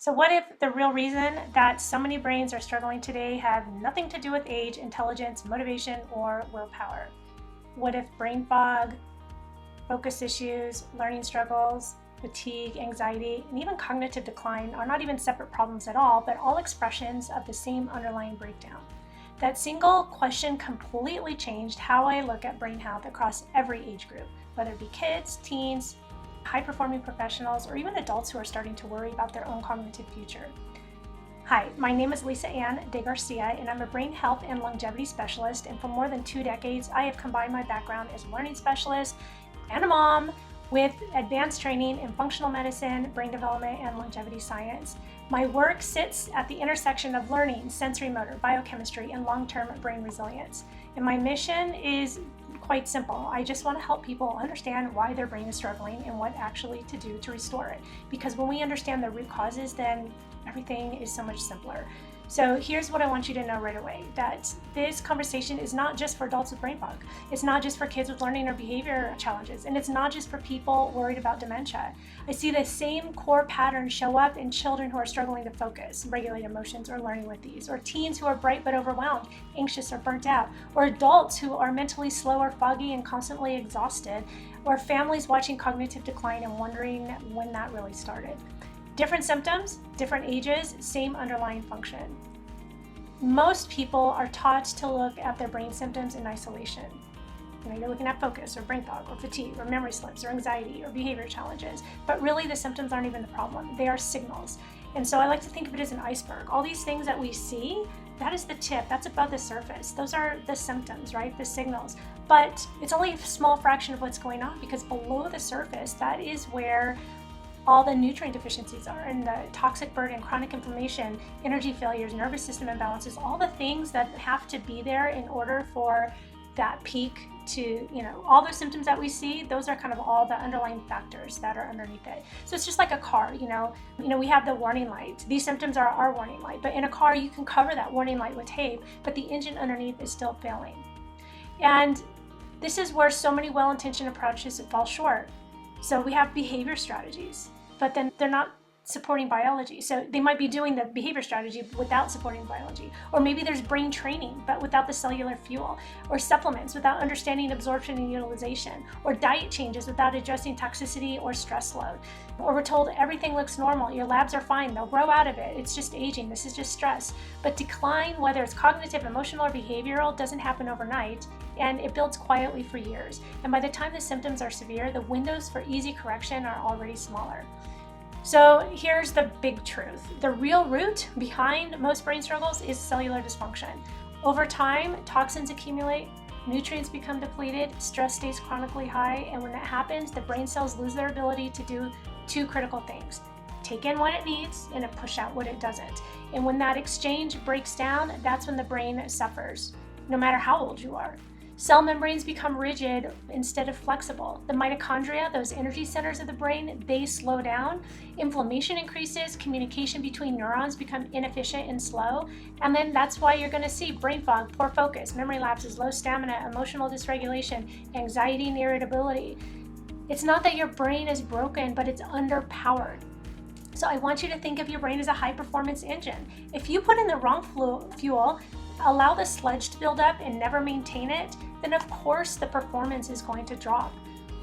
So what if the real reason that so many brains are struggling today have nothing to do with age, intelligence, motivation, or willpower? What if brain fog, focus issues, learning struggles, fatigue, anxiety, and even cognitive decline are not even separate problems at all, but all expressions of the same underlying breakdown? That single question completely changed how I look at brain health across every age group, whether it be kids, teens, high-performing professionals, or even adults who are starting to worry about their own cognitive future. Hi, my name is Lisa Ann de Garcia, and I'm a brain health and longevity specialist, and for more than 2 decades, I have combined my background as a learning specialist and a mom with advanced training in functional medicine, brain development, and longevity science. My work sits at the intersection of learning, sensory motor, biochemistry, and long-term brain resilience. And my mission is quite simple. I just want to help people understand why their brain is struggling and what actually to do to restore it. Because when we understand the root causes, then everything is so much simpler. So here's what I want you to know right away, that this conversation is not just for adults with brain fog. It's not just for kids with learning or behavior challenges, and it's not just for people worried about dementia. I see the same core patterns show up in children who are struggling to focus, regulate emotions, or learning with these, or teens who are bright but overwhelmed, anxious or burnt out, or adults who are mentally slow or foggy and constantly exhausted, or families watching cognitive decline and wondering when that really started. Different symptoms, different ages, same underlying function. Most people are taught to look at their brain symptoms in isolation. You're looking at focus or brain fog or fatigue or memory slips or anxiety or behavior challenges, but really the symptoms aren't even the problem. They are signals. And so I like to think of it as an iceberg. All these things that we see, that is the tip, that's above the surface. Those are the symptoms, right? The signals. But it's only a small fraction of what's going on, because below the surface, that is where all the nutrient deficiencies are, and the toxic burden, chronic inflammation, energy failures, nervous system imbalances, all the things that have to be there in order for that peak to, all the symptoms that we see, those are kind of all the underlying factors that are underneath it. So it's just like a car, we have the warning light. These symptoms are our warning light, but in a car, you can cover that warning light with tape, but the engine underneath is still failing. And this is where so many well-intentioned approaches fall short. So we have behavior strategies, but then they're not supporting biology. So they might be doing the behavior strategy without supporting biology. Or maybe there's brain training, but without the cellular fuel. Or supplements without understanding absorption and utilization. Or diet changes without addressing toxicity or stress load. Or we're told everything looks normal, your labs are fine, they'll grow out of it, it's just aging, this is just stress. But decline, whether it's cognitive, emotional, or behavioral, doesn't happen overnight, and it builds quietly for years. And by the time the symptoms are severe, the windows for easy correction are already smaller. So here's the big truth. The real root behind most brain struggles is cellular dysfunction. Over time, toxins accumulate, nutrients become depleted, stress stays chronically high, and when that happens, the brain cells lose their ability to do 2 critical things: take in what it needs and push out what it doesn't. And when that exchange breaks down, that's when the brain suffers, no matter how old you are. Cell membranes become rigid instead of flexible. The mitochondria, those energy centers of the brain, they slow down. Inflammation increases, communication between neurons become inefficient and slow. And then that's why you're going to see brain fog, poor focus, memory lapses, low stamina, emotional dysregulation, anxiety and irritability. It's not that your brain is broken, but it's underpowered. So I want you to think of your brain as a high-performance engine. If you put in the wrong fuel, allow the sludge to build up and never maintain it, then of course the performance is going to drop.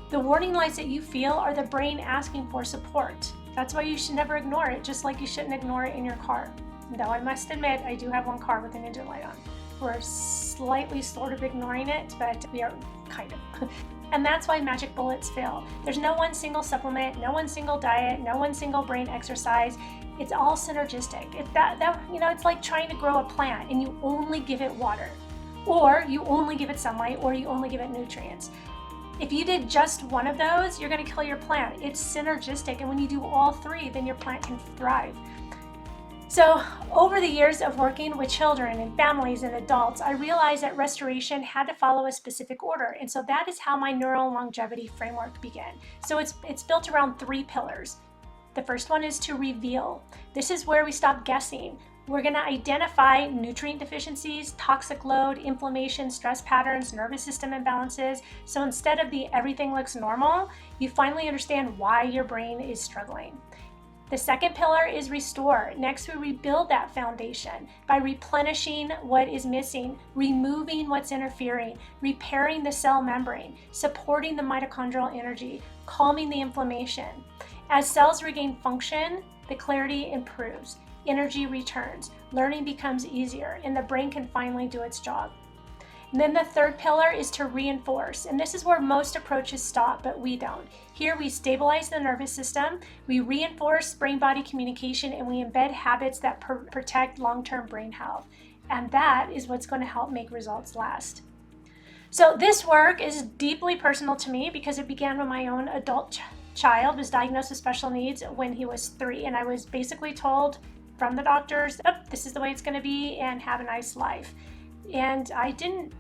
The warning lights that you feel are the brain asking for support. That's why you should never ignore it, just like you shouldn't ignore it in your car. Though I must admit, I do have one car with an engine light on. We're slightly sort of ignoring it, but we are kind of. And that's why magic bullets fail. There's no one single supplement, no one single diet, no one single brain exercise. It's all synergistic. It's like trying to grow a plant and you only give it water, or you only give it sunlight, or you only give it nutrients. If you did just one of those, you're going to kill your plant. It's synergistic, and when you do all 3, then your plant can thrive. So over the years of working with children and families and adults, I realized that restoration had to follow a specific order. And so that is how my neural longevity framework began. So it's built around 3 pillars. The first one is to reveal. This is where we stop guessing. We're going to identify nutrient deficiencies, toxic load, inflammation, stress patterns, nervous system imbalances. So instead of the everything looks normal, you finally understand why your brain is struggling. The second pillar is restore. Next, we rebuild that foundation by replenishing what is missing, removing what's interfering, repairing the cell membrane, supporting the mitochondrial energy, calming the inflammation. As cells regain function, the clarity improves, energy returns, learning becomes easier, and the brain can finally do its job. And then the third pillar is to reinforce. And this is where most approaches stop, but we don't. Here we stabilize the nervous system, we reinforce brain-body communication, and we embed habits that protect long-term brain health. And that is what's going to help make results last. So this work is deeply personal to me because it began when my own adult child was diagnosed with special needs when he was 3. And I was basically told from the doctors, oh, this is the way it's going to be and have a nice life. And I didn't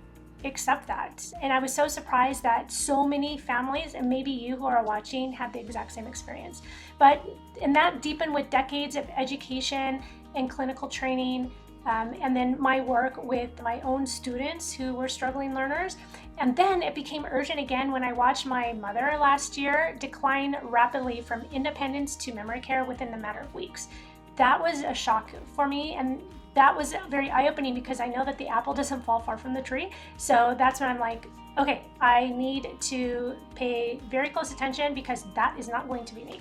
accept that. And I was so surprised that so many families, and maybe you who are watching, had the exact same experience. And that deepened with decades of education and clinical training, and then my work with my own students who were struggling learners. And then it became urgent again when I watched my mother last year decline rapidly from independence to memory care within a matter of weeks. That was a shock for me, and that was very eye-opening because I know that the apple doesn't fall far from the tree. So that's when I'm like, okay, I need to pay very close attention because that is not going to be me.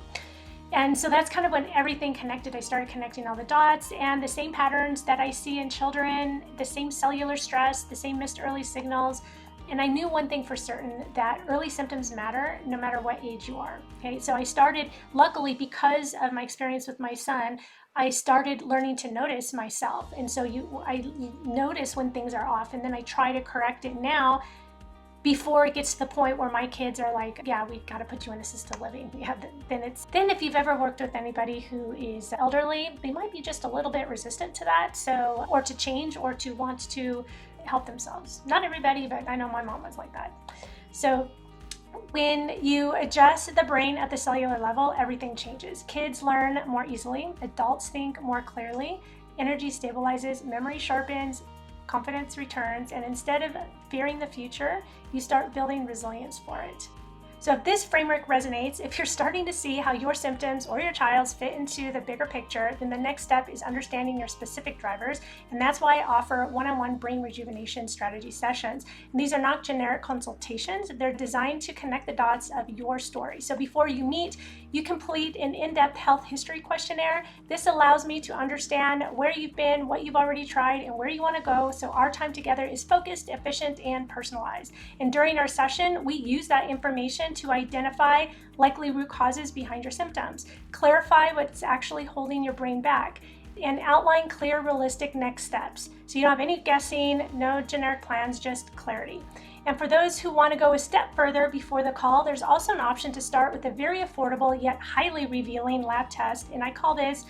And so that's kind of when everything connected. I started connecting all the dots, and the same patterns that I see in children, the same cellular stress, the same missed early signals. And I knew one thing for certain, that early symptoms matter no matter what age you are. Okay, so I started, luckily because of my experience with my son, I started learning to notice myself. And so I notice when things are off, and then I try to correct it now before it gets to the point where my kids are like, yeah, we got to put you in assisted living. Yeah, then if you've ever worked with anybody who is elderly, they might be just a little bit resistant to that. So, or to change, or to want to help themselves. Not everybody, but I know my mom was like that. So when you adjust the brain at the cellular level, everything changes. Kids learn more easily, adults think more clearly, energy stabilizes, memory sharpens, confidence returns, and instead of fearing the future, you start building resilience for it. So if this framework resonates, if you're starting to see how your symptoms or your child's fit into the bigger picture, then the next step is understanding your specific drivers. And that's why I offer one-on-one brain rejuvenation strategy sessions. And these are not generic consultations. They're designed to connect the dots of your story. So before you meet, you complete an in-depth health history questionnaire. This allows me to understand where you've been, what you've already tried, and where you want to go. So our time together is focused, efficient, and personalized. And during our session, we use that information to identify likely root causes behind your symptoms, clarify what's actually holding your brain back, and outline clear, realistic next steps. So you don't have any guessing, no generic plans, just clarity. And for those who want to go a step further before the call, there's also an option to start with a very affordable yet highly revealing lab test, and I call this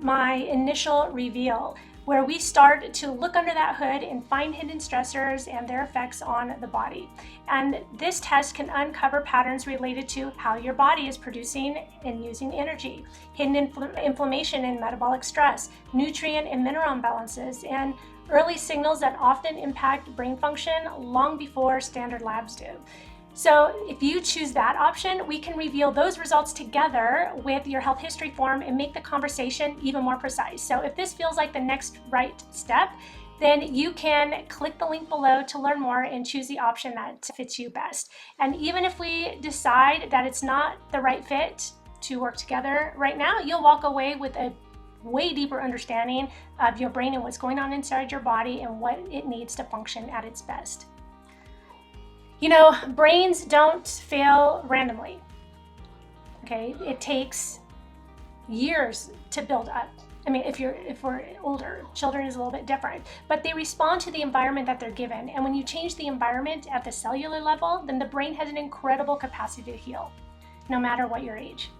my initial reveal, where we start to look under that hood and find hidden stressors and their effects on the body. And this test can uncover patterns related to how your body is producing and using energy, hidden inflammation and metabolic stress, nutrient and mineral imbalances, and early signals that often impact brain function long before standard labs do. So if you choose that option, we can reveal those results together with your health history form and make the conversation even more precise. So if this feels like the next right step, then you can click the link below to learn more and choose the option that fits you best. And even if we decide that it's not the right fit to work together right now, you'll walk away with a way deeper understanding of your brain and what's going on inside your body and what it needs to function at its best. You know, brains don't fail randomly. Okay, it takes years to build up. I mean, if we're older, children is a little bit different, but they respond to the environment that they're given. And when you change the environment at the cellular level, then the brain has an incredible capacity to heal, no matter what your age.